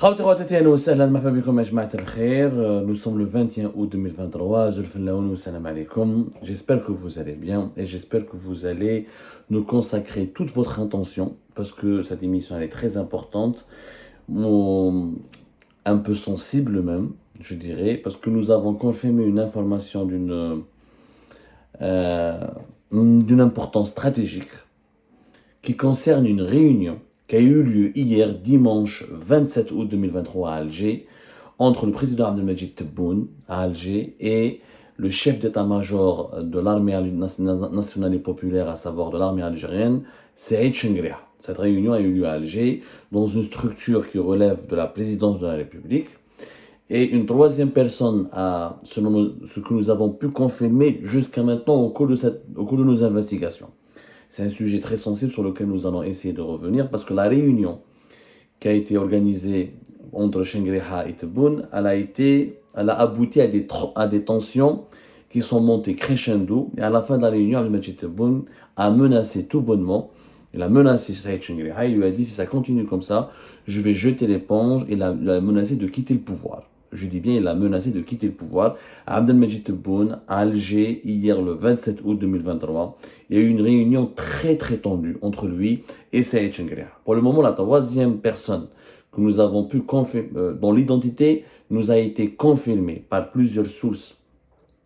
خواتي خواتاتي اهلا وسهلا مرحبا بكم يا جماعة الخير. Nous sommes le 21 août 2023. Zulfan salam alaikum. J'espère que vous allez bien et j'espère que vous allez nous consacrer toute votre intention parce que cette émission elle est très importante, un peu sensible même, je dirais, parce que nous avons confirmé une information d'une importance stratégique qui concerne une réunion qui a eu lieu hier, dimanche 27 août 2023 à Alger, entre le président Abdelmajid Tebboune à Alger et le chef d'état-major de l'armée nationale et populaire, à savoir de l'armée algérienne, Saïd Chengreh. Cette réunion a eu lieu à Alger, dans une structure qui relève de la présidence de la République. Et une troisième personne, selon ce que nous avons pu confirmer jusqu'à maintenant au cours de nos investigations. C'est un sujet très sensible sur lequel nous allons essayer de revenir parce que la réunion qui a été organisée entre Chengreh et Tebboune, elle a abouti à des tensions qui sont montées crescendo. Et à la fin de la réunion, Abdelmajid Tebboune a menacé tout bonnement, il a menacé Saïd Chengreh, il lui a dit si ça continue comme ça, je vais jeter l'éponge. Il a menacé de quitter le pouvoir. Je dis bien, il a menacé de quitter le pouvoir. Abdelmajid Tebboune, à Alger, hier le 27 août 2023, il y a eu une réunion très très tendue entre lui et Saïd Chengreh. Pour le moment, la troisième personne que nous avons pu confirmer, dont l'identité nous a été confirmée par plusieurs sources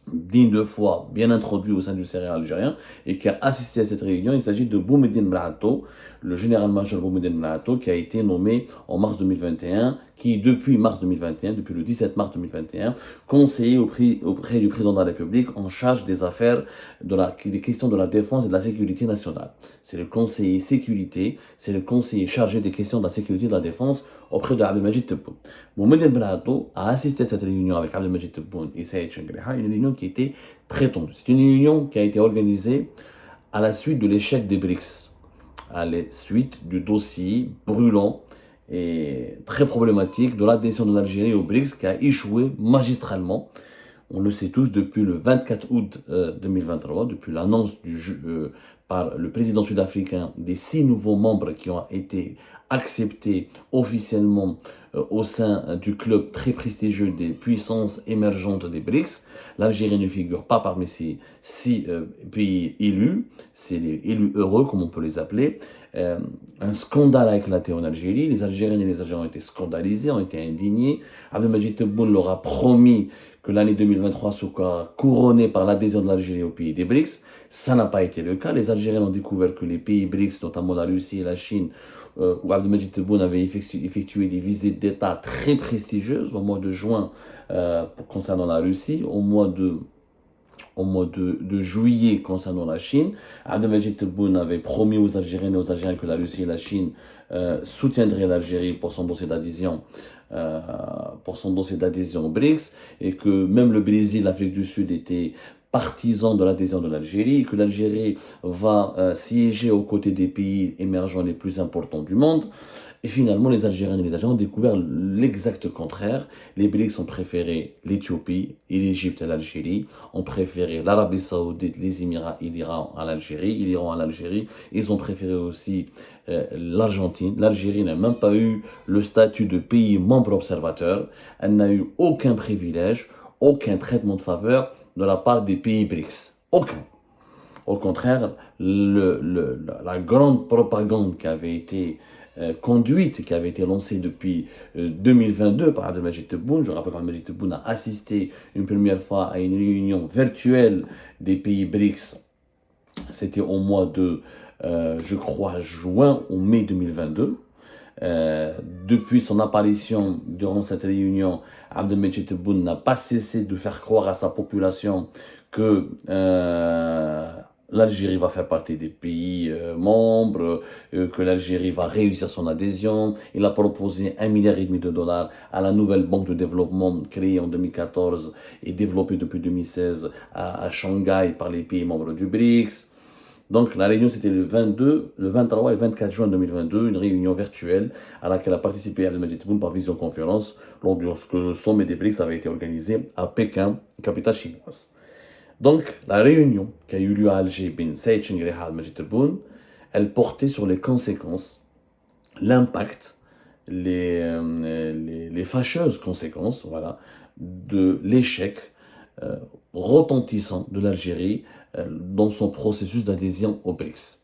dignes de foi, bien introduit au sein du céréal algérien et qui a assisté à cette réunion. Il s'agit de Boumediene Blato, le général-major Boumediene Blato, qui a été nommé en mars 2021, qui depuis le 17 mars 2021, conseiller auprès du président de la République en charge des affaires, des questions de la défense et de la sécurité nationale. C'est le conseiller sécurité, c'est le conseiller chargé des questions de la sécurité et de la défense auprès de Abdelmajid Tebboune. Boumediene Blato a assisté à cette réunion avec Abdelmajid Tebboune et Saïd Chengreh, une réunion qui était très tendue. C'est une réunion qui a été organisée à la suite de l'échec des BRICS, à la suite du dossier brûlant et très problématique de l'adhésion de l'Algérie aux BRICS qui a échoué magistralement. On le sait tous, depuis le 24 août 2023, depuis l'annonce par le président sud-africain des 6 nouveaux membres qui ont été acceptés officiellement au sein du club très prestigieux des puissances émergentes des BRICS. L'Algérie ne figure pas parmi ces 6 pays élus, c'est les élus heureux comme on peut les appeler. Un scandale a éclaté en Algérie, les Algériennes et les Algériens ont été scandalisés, ont été indignés. Abdelmajid Tebboune leur a promis que l'année 2023 sera couronnée par l'adhésion de l'Algérie au pays des BRICS. Ça n'a pas été le cas. Les Algériens ont découvert que les pays BRICS, notamment la Russie et la Chine, où Abdelmajid Tebboune avait effectué des visites d'État très prestigieuses au mois de juin concernant la Russie, au mois de juillet concernant la Chine. Abdelmajid Tebboune avait promis aux Algériennes et aux Algériens que la Russie et la Chine soutiendraient l'Algérie pour son dossier d'adhésion au BRICS, et que même le Brésil, l'Afrique du Sud étaient partisans de l'adhésion de l'Algérie, et que l'Algérie va siéger aux côtés des pays émergents les plus importants du monde. Et finalement, les Algériens et les Algériens ont découvert l'exact contraire. Les BRICS ont préféré l'Éthiopie et l'Égypte à l'Algérie, ont préféré l'Arabie Saoudite, les Émirats et l'Iran à l'Algérie. Ils ont préféré aussi l'Argentine. L'Algérie n'a même pas eu le statut de pays membre observateur. Elle n'a eu aucun privilège, aucun traitement de faveur de la part des pays BRICS. Aucun. Au contraire, la grande propagande qui avait été conduite, qui avait été lancée depuis 2022 par Abdelmajid Tebboune. Je rappelle qu'Abdelmajid Tebboune a assisté une première fois à une réunion virtuelle des pays BRICS. C'était au mois de, je crois, juin ou mai 2022. Depuis son apparition durant cette réunion, Abdelmajid Tebboune n'a pas cessé de faire croire à sa population que l'Algérie va faire partie des pays membres, que l'Algérie va réussir son adhésion. Il a proposé 1,5 milliard de dollars à la nouvelle banque de développement créée en 2014 et développée depuis 2016 à Shanghai par les pays membres du BRICS. Donc la réunion c'était le 23 et 24 juin 2022, une réunion virtuelle à laquelle a participé Abdelmajid Tebboune par visioconférence lorsque le sommet des BRICS avait été organisé à Pékin, capitale chinoise. Donc la réunion qui a eu lieu à Alger, Saïd Chengreh et Abdelmajid Tebboune, elle portait sur les conséquences, l'impact les fâcheuses conséquences, voilà, de l'échec retentissant de l'Algérie dans son processus d'adhésion au BRICS.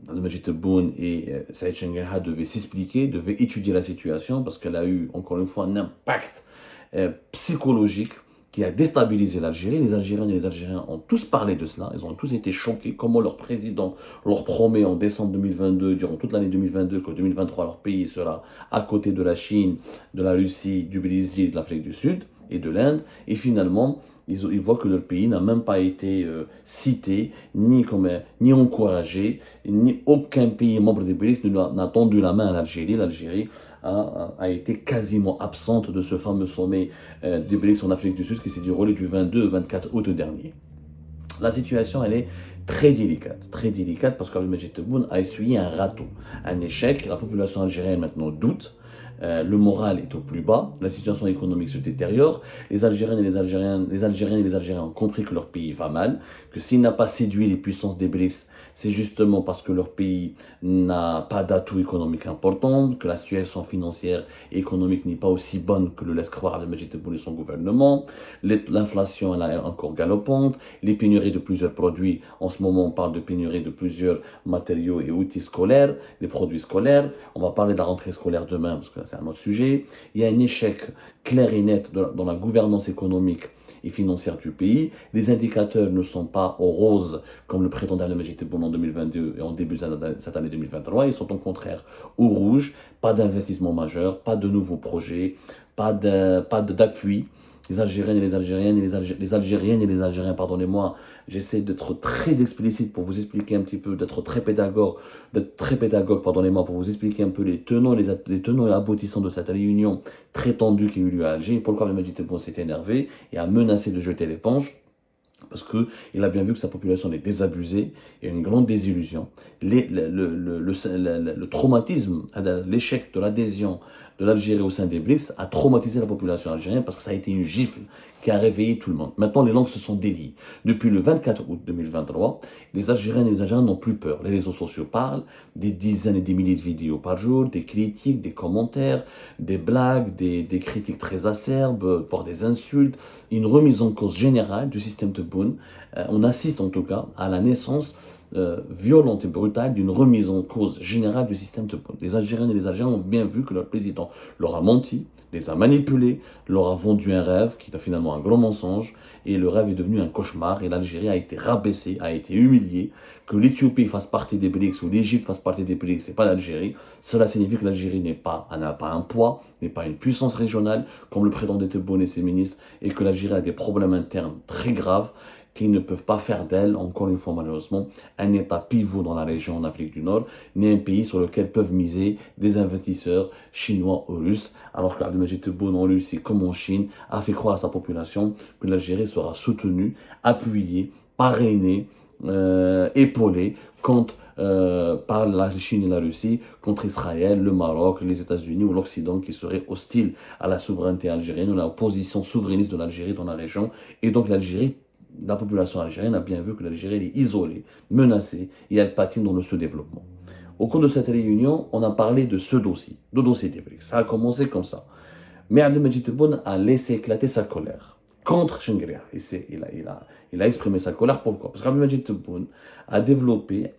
Majid Tebboune et Saïd Chengerha devaient s'expliquer, devaient étudier la situation parce qu'elle a eu, encore une fois, un impact psychologique qui a déstabilisé l'Algérie. Les Algériennes et les Algériens ont tous parlé de cela, ils ont tous été choqués, comment leur président leur promet en décembre 2022, durant toute l'année 2022, que 2023, leur pays sera à côté de la Chine, de la Russie, du Brésil, de l'Afrique du Sud et de l'Inde, et finalement, ils voient que leur pays n'a même pas été cité, ni encouragé, ni aucun pays membre des BRICS n'a tendu la main à l'Algérie. L'Algérie a été quasiment absente de ce fameux sommet des BRICS en Afrique du Sud qui s'est déroulé du 22 au 24 août dernier. La situation, elle est très délicate parce qu'Abdelmadjid Tebboune a essuyé un râteau, un échec. La population algérienne maintenant doute. Le moral est au plus bas, la situation économique se détériore, les Algériennes et les Algériens ont compris que leur pays va mal, que s'il n'a pas séduit les puissances des BRICS, c'est justement parce que leur pays n'a pas d'atout économique important, que la situation financière et économique n'est pas aussi bonne que le laisse croire Abdelmadjid Tebboune et son gouvernement, l'inflation elle est encore galopante, les pénuries de plusieurs produits, en ce moment on parle de pénurie de plusieurs matériaux et outils scolaires, les produits scolaires, on va parler de la rentrée scolaire demain parce que c'est un autre sujet. Il y a un échec clair et net dans la gouvernance économique et financière du pays. Les indicateurs ne sont pas au rose comme le prétendait Abdelmadjid Tebboune en 2022 et en début de cette année 2023. Ils sont au contraire au rouge. Pas d'investissement majeur, pas de nouveaux projets, pas d'appui. Les Algériennes et les Algériens, pardonnez-moi, j'essaie d'être très explicite pour vous expliquer un petit peu, d'être très pédagogue, pardonnez-moi, pour vous expliquer un peu les tenants et aboutissants de cette réunion très tendue qui a eu lieu à Alger, et pourquoi le Majid Tebboune s'est énervé et a menacé de jeter l'éponge. Parce qu'il a bien vu que sa population est désabusée et une grande désillusion. Le traumatisme, l'échec de l'adhésion de l'Algérie au sein des BRICS a traumatisé la population algérienne parce que ça a été une gifle qui a réveillé tout le monde. Maintenant, les langues se sont déliées. Depuis le 24 août 2023, les Algériennes et les Algériens n'ont plus peur. Les réseaux sociaux parlent, des dizaines et des milliers de vidéos par jour, des critiques, des commentaires, des blagues, des critiques très acerbes, voire des insultes, une remise en cause générale du système Tebboune. On assiste en tout cas à la naissance violente et brutale d'une remise en cause générale du système Tebboune. Les Algériennes et les Algériens ont bien vu que leur président leur a menti, les a manipulés, leur a vendu un rêve qui était finalement un gros mensonge, et le rêve est devenu un cauchemar, et l'Algérie a été rabaissée, a été humiliée. Que l'Éthiopie fasse partie des BRICS ou l'Égypte fasse partie des BRICS, c'est pas l'Algérie. Cela signifie que l'Algérie n'a pas un poids, n'est pas une puissance régionale, comme le prétendait Tebboune et ses ministres, et que l'Algérie a des problèmes internes très graves, qui ne peuvent pas faire d'elle, encore une fois malheureusement, un État pivot dans la région en Afrique du Nord, ni un pays sur lequel peuvent miser des investisseurs chinois ou russes, alors qu'Abdelmadjid Tebboune en Russie comme en Chine a fait croire à sa population que l'Algérie sera soutenue, appuyée, parrainée, épaulée par la Chine et la Russie contre Israël, le Maroc, les États-Unis ou l'Occident qui seraient hostiles à la souveraineté algérienne ou à la position souverainiste de l'Algérie dans la région. Et donc la population algérienne a bien vu que l'Algérie est isolée, menacée et elle patine dans le sous-développement. Au cours de cette réunion, on a parlé de ce dossier, de dossier des BRICS. Ça a commencé comme ça. Mais Abdelmadjid Tebboune a laissé éclater sa colère contre Chengerha. Il a exprimé sa colère. Pourquoi? Parce qu'Abdelmadjid Tebboune a développé,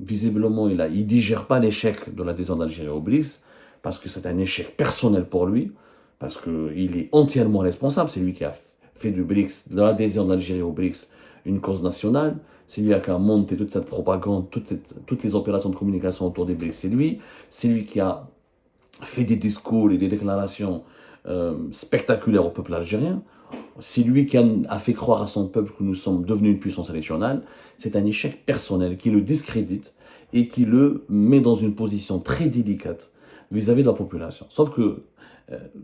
visiblement, il digère pas l'échec de l'adhésion d'Algérie au BRICS, parce que c'est un échec personnel pour lui, parce qu'il est entièrement responsable. C'est lui qui a fait du BRICS, de l'adhésion d'Algérie au BRICS, une cause nationale. C'est lui qui a monté toute cette propagande, toutes les opérations de communication autour des BRICS. C'est lui. C'est lui qui a fait des discours et des déclarations spectaculaires au peuple algérien. C'est lui qui a fait croire à son peuple que nous sommes devenus une puissance régionale. C'est un échec personnel qui le discrédite et qui le met dans une position très délicate vis-à-vis de la population. Sauf que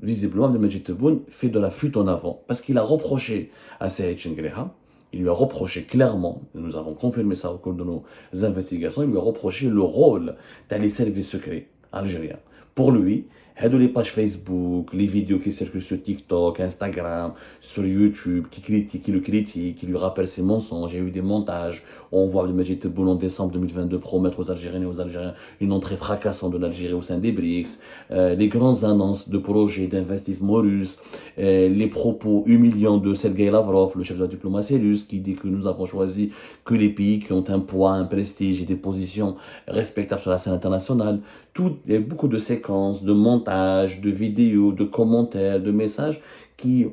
visiblement, Abdelmadjid Tebboune fait de la fuite en avant parce qu'il a reproché à Saïd Chengerha, il lui a reproché clairement, et nous avons confirmé ça au cours de nos investigations, il lui a reproché le rôle dans les services secrets algériens. Pour lui, les pages Facebook, les vidéos qui circulent sur TikTok, Instagram, sur YouTube, qui le critiquent, qui lui rappellent ses mensonges. Il y a eu des montages. On voit le Majid Tebboune en décembre 2022 promettre aux Algériennes et aux Algériens une entrée fracassante de l'Algérie au sein des BRICS, les grandes annonces de projets d'investissement russes, les propos humiliants de Sergei Lavrov, le chef de la diplomatie russe, qui dit que nous avons choisi que les pays qui ont un poids, un prestige et des positions respectables sur la scène internationale. Il y a beaucoup de séquences, de montages, de vidéos, de commentaires, de messages qui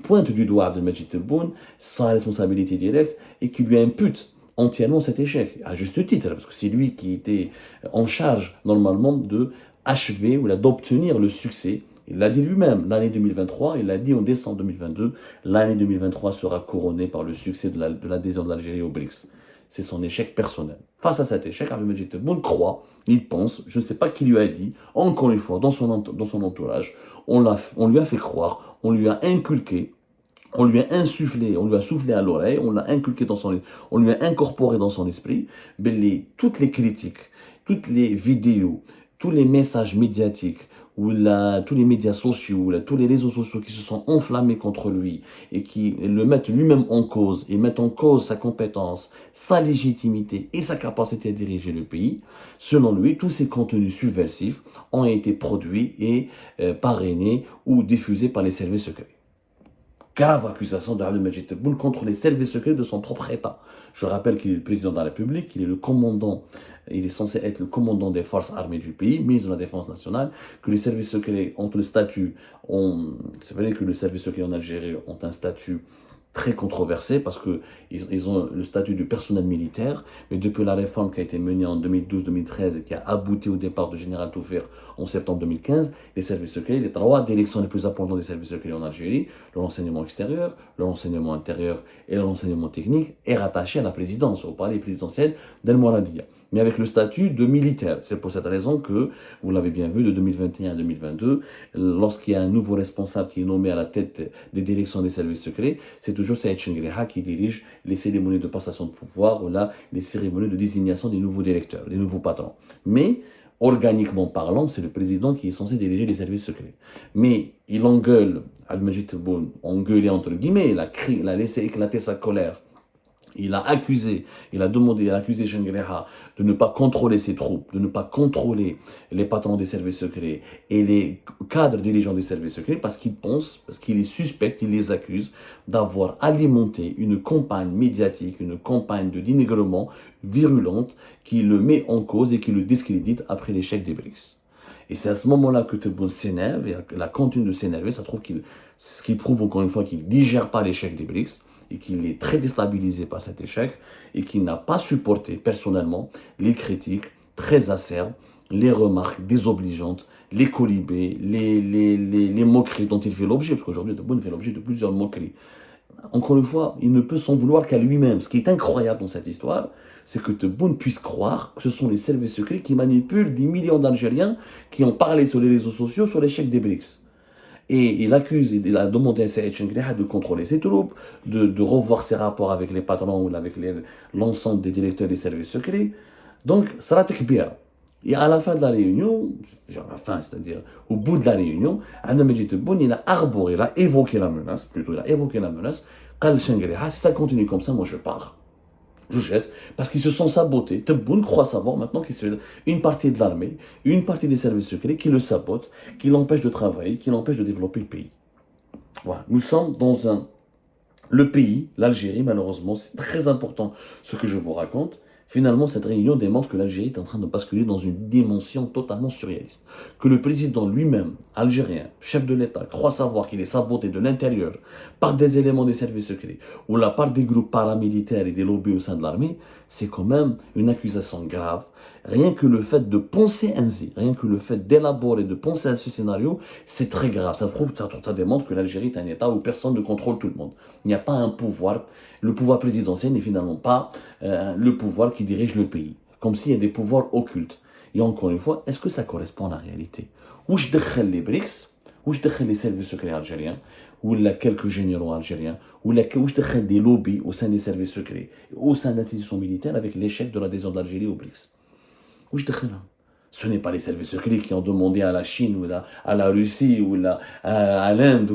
pointent du doigt Abdelmajid Tebboune sans responsabilité directe et qui lui imputent entièrement cet échec, à juste titre, parce que c'est lui qui était en charge normalement de achever ou d'obtenir le succès. Il l'a dit lui-même, l'année 2023, il l'a dit en décembre 2022, l'année 2023 sera couronnée par le succès de l'adhésion de l'Algérie au BRICS. C'est son échec personnel. Face à cet échec, Abdelmajid Tebboune croit, il pense, je ne sais pas qui lui a dit, encore une fois, dans son entourage, on lui a fait croire, on lui a inculqué, on lui a insufflé, on lui a soufflé à l'oreille, on l'a inculqué on lui a incorporé dans son esprit, toutes les critiques, toutes les vidéos, tous les messages médiatiques, tous les médias sociaux, tous les réseaux sociaux qui se sont enflammés contre lui et qui le mettent lui-même en cause et mettent en cause sa compétence, sa légitimité et sa capacité à diriger le pays, selon lui, tous ces contenus subversifs ont été produits et parrainés ou diffusés par les services secrets. Grave accusation d'Abdelmajid Tebboune contre les services secrets de son propre État. Je rappelle qu'il est le président de la République, qu'il est le commandant, il est censé être le commandant des forces armées du pays, ministre de la Défense nationale, que les services secrets ont le statut, c'est vrai que les services secrets en Algérie ont un statut très controversé parce qu'ils ont le statut de personnel militaire, mais depuis la réforme qui a été menée en 2012-2013 et qui a abouti au départ du général Toufir en septembre 2015, les services secrets, les trois directions les plus importantes des services secrets en Algérie, le renseignement extérieur, le renseignement intérieur et le renseignement technique, est rattaché à la présidence, au palais présidentiel d'El Mouradia, mais avec le statut de militaire. C'est pour cette raison que, vous l'avez bien vu, de 2021 à 2022, lorsqu'il y a un nouveau responsable qui est nommé à la tête des directions des services secrets, c'est toujours Saïd Chengreha qui dirige les cérémonies de passation de pouvoir ou là, les cérémonies de désignation des nouveaux directeurs, des nouveaux patrons. Mais, organiquement parlant, c'est le président qui est censé diriger les services secrets. Mais il engueule, Abdelmajid Tebboune, engueulé entre guillemets, il a laissé éclater sa colère. Il a accusé Chengreha de ne pas contrôler ses troupes, de ne pas contrôler les patrons des services secrets et les cadres dirigeants des services secrets parce qu'il est suspect, il les accuse d'avoir alimenté une campagne médiatique, une campagne de dénigrement virulente qui le met en cause et qui le discrédite après l'échec des BRICS. Et c'est à ce moment-là que Tebboune s'énerve, et la continue de s'énerver, ce qui prouve encore une fois qu'il ne digère pas l'échec des BRICS, et qu'il est très déstabilisé par cet échec et qu'il n'a pas supporté personnellement les critiques très acerbes, les remarques désobligeantes, les colibés, les moqueries dont il fait l'objet, parce qu'aujourd'hui Tebboune fait l'objet de plusieurs moqueries. Encore une fois, il ne peut s'en vouloir qu'à lui-même. Ce qui est incroyable dans cette histoire, c'est que Tebboune puisse croire que ce sont les services secrets qui manipulent des millions d'Algériens qui ont parlé sur les réseaux sociaux sur l'échec des BRICS. Et il a demandé à Saïd Chengreha de contrôler ses troupes, de revoir ses rapports avec les patrons ou avec l'ensemble des directeurs des services secrets. Donc, ça bien. Et à la fin de la réunion, c'est-à-dire au bout de la réunion, Abdelmajid Tebboune, il a évoqué la menace, Qal Chengreha, si ça continue comme ça, moi je pars. Je jette, parce qu'ils se sont sabotés. Tebboune croit savoir maintenant qu'il y a une partie de l'armée, une partie des services secrets qui le sabotent, qui l'empêchent de travailler, qui l'empêchent de développer le pays. Voilà. Nous sommes dans le pays, l'Algérie, malheureusement, c'est très important ce que je vous raconte. Finalement, cette réunion démontre que l'Algérie est en train de basculer dans une dimension totalement surréaliste. Que le président lui-même, algérien, chef de l'État, croit savoir qu'il est saboté de l'intérieur par des éléments des services secrets ou la part des groupes paramilitaires et des lobbies au sein de l'armée, c'est quand même une accusation grave. Rien que le fait de penser ainsi, rien que le fait d'élaborer, de penser à ce scénario, c'est très grave. Ça démontre que l'Algérie est un État où personne ne contrôle tout le monde. Il n'y a pas un pouvoir. Le pouvoir présidentiel n'est finalement pas le pouvoir qui dirige le pays. Comme s'il y a des pouvoirs occultes. Et encore une fois, est-ce que ça correspond à la réalité? Où je décrète les BRICS, où je décrète les services secrets algériens, ou quelques généraux algériens, où je décrète des lobbies au sein des services secrets, au sein d'institutions militaires avec l'échec de l'adhésion de l'Algérie aux BRICS. Où je décrète là? Ce n'est pas les services secrets qui ont demandé à la Chine ou à la Russie ou à l'Inde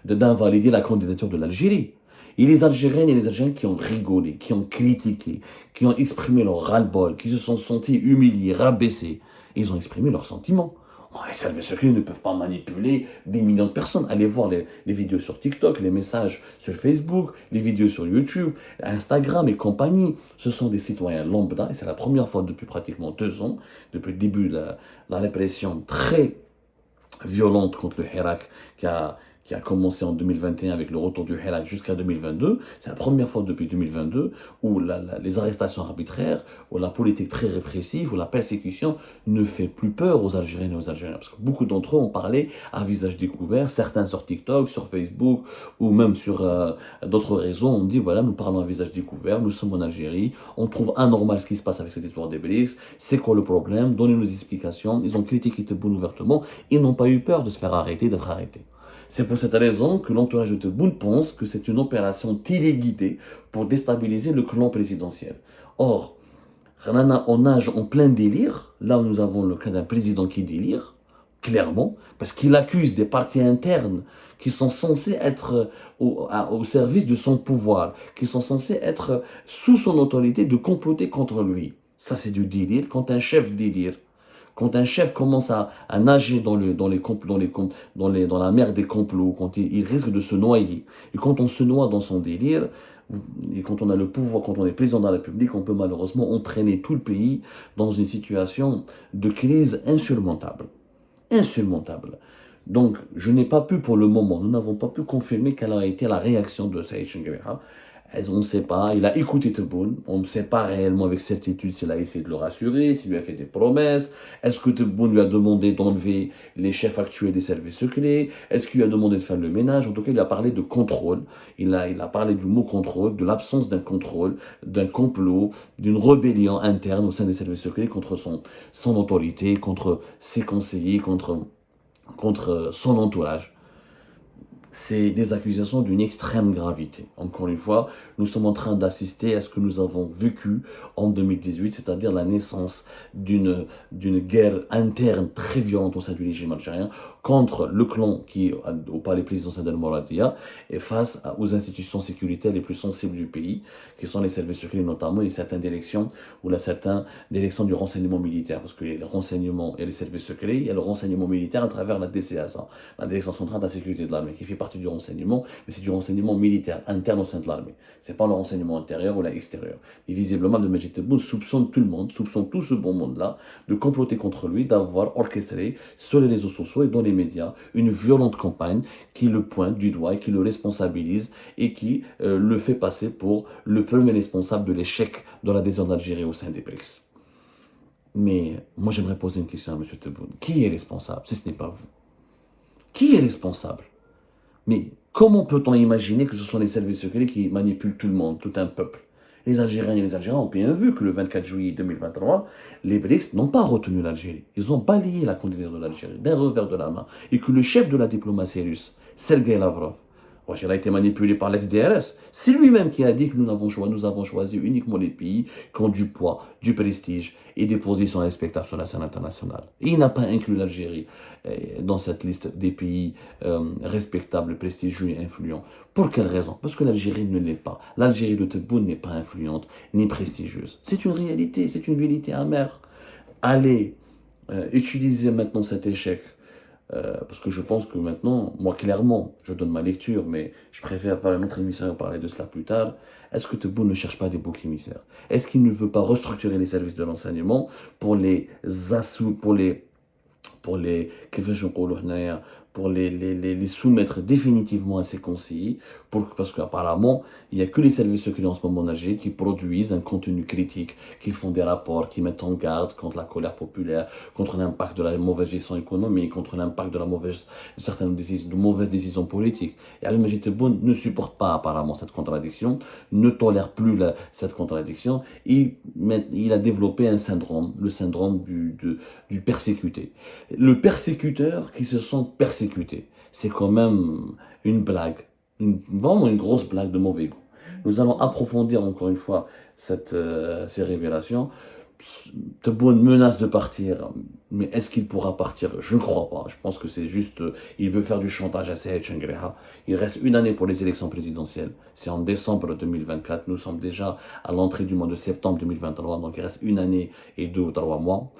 d'invalider la candidature de l'Algérie. Et les Algériennes et les Algériens qui ont rigolé, qui ont critiqué, qui ont exprimé leur ras-le-bol, qui se sont sentis humiliés, rabaissés, ils ont exprimé leurs sentiments. Oh, les services secrets ne peuvent pas manipuler des millions de personnes. Allez voir les vidéos sur TikTok, les messages sur Facebook, les vidéos sur YouTube, Instagram et compagnie. Ce sont des citoyens lambda et c'est la première fois depuis pratiquement 2 ans, depuis le début de la répression très violente contre le Hirak qui a commencé en 2021 avec le retour du Hirak jusqu'à 2022. C'est la première fois depuis 2022 où les arrestations arbitraires, où la politique très répressive, où la persécution ne fait plus peur aux Algériennes et aux Algériens. Parce que beaucoup d'entre eux ont parlé à visage découvert, certains sur TikTok, sur Facebook ou même sur d'autres réseaux. On dit voilà, nous parlons à visage découvert, nous sommes en Algérie, on trouve anormal ce qui se passe avec cette histoire des BRICS, c'est quoi le problème, donnez-nous des explications. Ils ont critiqué Tebboune ouvertement, ils n'ont pas eu peur de se faire arrêter, d'être arrêtés. C'est pour cette raison que l'entourage de Tebboune pense que c'est une opération téléguidée pour déstabiliser le clan présidentiel. Or, on nage en plein délire. Là, nous avons le cas d'un président qui délire, clairement, parce qu'il accuse des partis internes qui sont censés être au service de son pouvoir, qui sont censés être sous son autorité, de comploter contre lui. Ça, c'est du délire. Quand un chef délire, quand un chef commence à nager dans la mer des complots, quand il risque de se noyer, et quand on se noie dans son délire, et quand on a le pouvoir, quand on est président de la République, on peut malheureusement entraîner tout le pays dans une situation de crise insurmontable. Insurmontable. Donc, je n'ai pas pu pour le moment, nous n'avons pas pu confirmer quelle a été la réaction de Saïd Chenguebeha. On ne sait pas, il a écouté Tebboune, on ne sait pas réellement avec certitude s'il a essayé de le rassurer, s'il lui a fait des promesses, est-ce que Tebboune lui a demandé d'enlever les chefs actuels des services secrets, est-ce qu'il lui a demandé de faire le ménage, en tout cas il a parlé de contrôle, il a parlé du mot contrôle, de l'absence d'un contrôle, d'un complot, d'une rébellion interne au sein des services secrets contre son autorité, contre ses conseillers, contre son entourage. C'est des accusations d'une extrême gravité. Encore une fois, nous sommes en train d'assister à ce que nous avons vécu en 2018, c'est-à-dire la naissance d'une guerre interne très violente au sein du régime algérien contre le clan qui est au palais présidentiel d'Al-Mouradia et face aux institutions sécuritaires les plus sensibles du pays, qui sont les services secrets notamment et certaines directions du renseignement militaire, parce que les renseignements et les services secrets, il y a le renseignement militaire à travers la DCSA, la Direction centrale de la sécurité de l'armée, qui fait partie du renseignement, mais c'est du renseignement militaire interne au sein de l'armée. C'est pas le renseignement intérieur ou extérieur. Et visiblement, le Majid Tebboune soupçonne tout le monde, soupçonne tout ce bon monde-là de comploter contre lui, d'avoir orchestré sur les réseaux sociaux et dans les médias une violente campagne qui le pointe du doigt et qui le responsabilise et qui le fait passer pour le premier responsable de l'échec de l'adhésion d'Algérie au sein des BRICS. Mais moi, j'aimerais poser une question à M. Tebboune. Qui est responsable si ce n'est pas vous? Qui est responsable? Mais comment peut-on imaginer que ce sont les services secrets qui manipulent tout le monde, tout un peuple? Les Algériens et les Algériens ont bien vu que le 24 juillet 2023, les BRICS n'ont pas retenu l'Algérie. Ils ont balayé la candidature de l'Algérie d'un revers de la main. Et que le chef de la diplomatie russe, Sergei Lavrov, il a été manipulé par l'ex-DRS. C'est lui-même qui a dit que nous avons choisi uniquement les pays qui ont du poids, du prestige et des positions respectables sur la scène internationale. Et il n'a pas inclus l'Algérie dans cette liste des pays respectables, prestigieux et influents. Pour quelle raison? Parce que l'Algérie ne l'est pas. L'Algérie de Tebboune n'est pas influente ni prestigieuse. C'est une réalité, c'est une vérité amère. Allez utiliser maintenant cet échec. Parce que je pense que maintenant, moi clairement, je donne ma lecture, mais je préfère faire une autre émission et parler de cela plus tard. Est-ce que Tebboune ne cherche pas des boucs émissaires? Est-ce qu'il ne veut pas restructurer les services de renseignement pour les soumettre définitivement à ses conseillers, parce qu'apparemment, il n'y a que les services secrets en ce moment âgés qui produisent un contenu critique, qui font des rapports, qui mettent en garde contre la colère populaire, contre l'impact de la mauvaise gestion économique, contre l'impact de certaines mauvaises décisions politiques. Et Ali Majid Tebboune ne supporte pas apparemment cette contradiction, ne tolère plus cette contradiction, et il a développé un syndrome, le syndrome du persécuté. Le persécuteur qui se sent persécuté. C'est quand même une blague, vraiment une grosse blague de mauvais goût. Nous allons approfondir encore une fois ces révélations. Tebboune menace de partir, mais est-ce qu'il pourra partir? Je ne crois pas. Je pense que c'est juste, il veut faire du chantage à Saïd Chengreha. Il reste une année pour les élections présidentielles. C'est en décembre 2024. Nous sommes déjà à l'entrée du mois de septembre 2023, donc il reste une année et 2 ou 3 mois.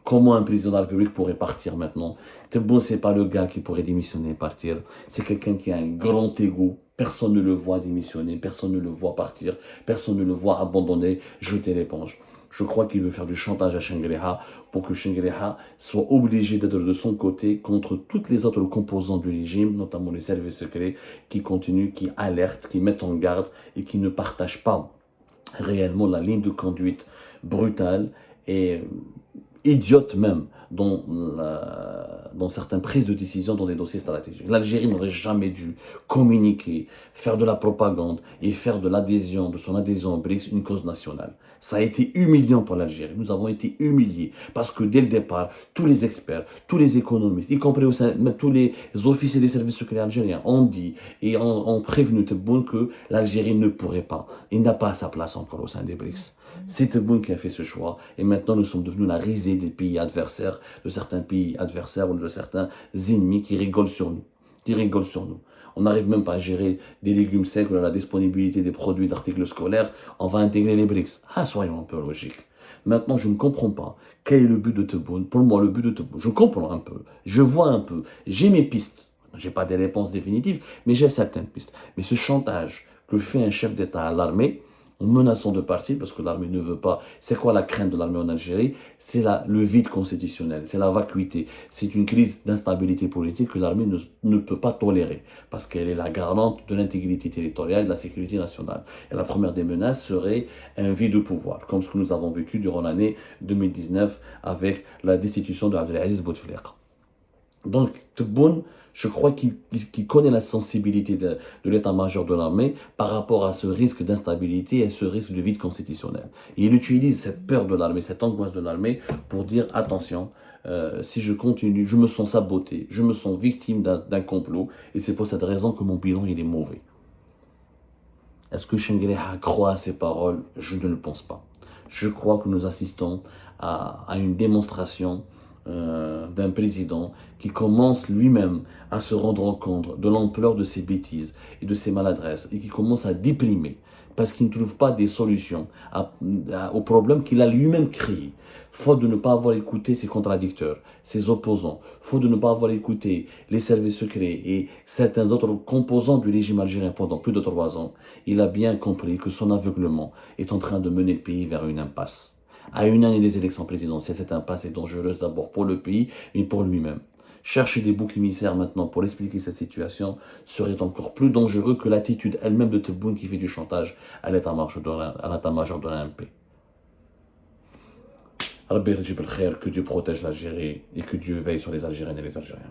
Comment un président de la République pourrait partir maintenant? Tebboune, c'est pas le gars qui pourrait démissionner et partir. C'est quelqu'un qui a un grand ego. Personne ne le voit démissionner, personne ne le voit partir, personne ne le voit abandonner, jeter l'éponge. Je crois qu'il veut faire du chantage à Chengreha pour que Chengreha soit obligé d'être de son côté contre toutes les autres composants du régime, notamment les services secrets, qui continuent, qui alertent, qui mettent en garde et qui ne partagent pas réellement la ligne de conduite brutale et idiote même dans certaines prises de décision dans des dossiers stratégiques. L'Algérie n'aurait jamais dû communiquer, faire de la propagande et faire de l'adhésion, de son adhésion au BRICS, une cause nationale. Ça a été humiliant pour l'Algérie. Nous avons été humiliés parce que dès le départ, tous les experts, tous les économistes, y compris aussi, tous les officiers des services secrets algériens ont dit et ont prévenu Tebboune que l'Algérie ne pourrait pas. Il n'a pas sa place encore au sein des BRICS. C'est Tebboune qui a fait ce choix et maintenant nous sommes devenus la risée des pays adversaires, de certains pays adversaires ou de certains ennemis qui rigolent sur nous. On n'arrive même pas à gérer des légumes secs ou la disponibilité des produits d'articles scolaires. On va intégrer les BRICS. Ah, soyons un peu logiques. Maintenant, je ne comprends pas quel est le but de Tebboune. Pour moi, le but de Tebboune, je comprends un peu, je vois un peu, j'ai mes pistes. Je n'ai pas des réponses définitives, mais j'ai certaines pistes. Mais ce chantage que fait un chef d'État à l'armée, en menaçant de partir, parce que l'armée ne veut pas. C'est quoi la crainte de l'armée en Algérie? C'est le vide constitutionnel, c'est la vacuité. C'est une crise d'instabilité politique que l'armée ne peut pas tolérer, parce qu'elle est la garante de l'intégrité territoriale et de la sécurité nationale. Et la première des menaces serait un vide de pouvoir, comme ce que nous avons vécu durant l'année 2019 avec la destitution de Abdelaziz Bouteflika. Donc, Tebboune, je crois qu'il connaît la sensibilité de l'état-major de l'armée par rapport à ce risque d'instabilité et ce risque de vide constitutionnel. Et il utilise cette peur de l'armée, cette angoisse de l'armée pour dire attention, si je continue, je me sens saboté, je me sens victime d'un complot et c'est pour cette raison que mon bilan il est mauvais. Est-ce que Chengreha croit à ses paroles? Je ne le pense pas. Je crois que nous assistons à une démonstration d'un président qui commence lui-même à se rendre compte de l'ampleur de ses bêtises et de ses maladresses et qui commence à déprimer parce qu'il ne trouve pas des solutions aux problèmes qu'il a lui-même créés. Faute de ne pas avoir écouté ses contradicteurs, ses opposants, faute de ne pas avoir écouté les services secrets et certains autres composants du régime algérien pendant plus de 3 ans, il a bien compris que son aveuglement est en train de mener le pays vers une impasse. À une année des élections présidentielles, cette impasse est dangereuse d'abord pour le pays, mais pour lui-même. Chercher des boucs émissaires maintenant pour expliquer cette situation serait encore plus dangereux que l'attitude elle-même de Tebboune qui fait du chantage à l'état-major de l'ANP. Que Dieu protège l'Algérie et que Dieu veille sur les Algériennes et les Algériens.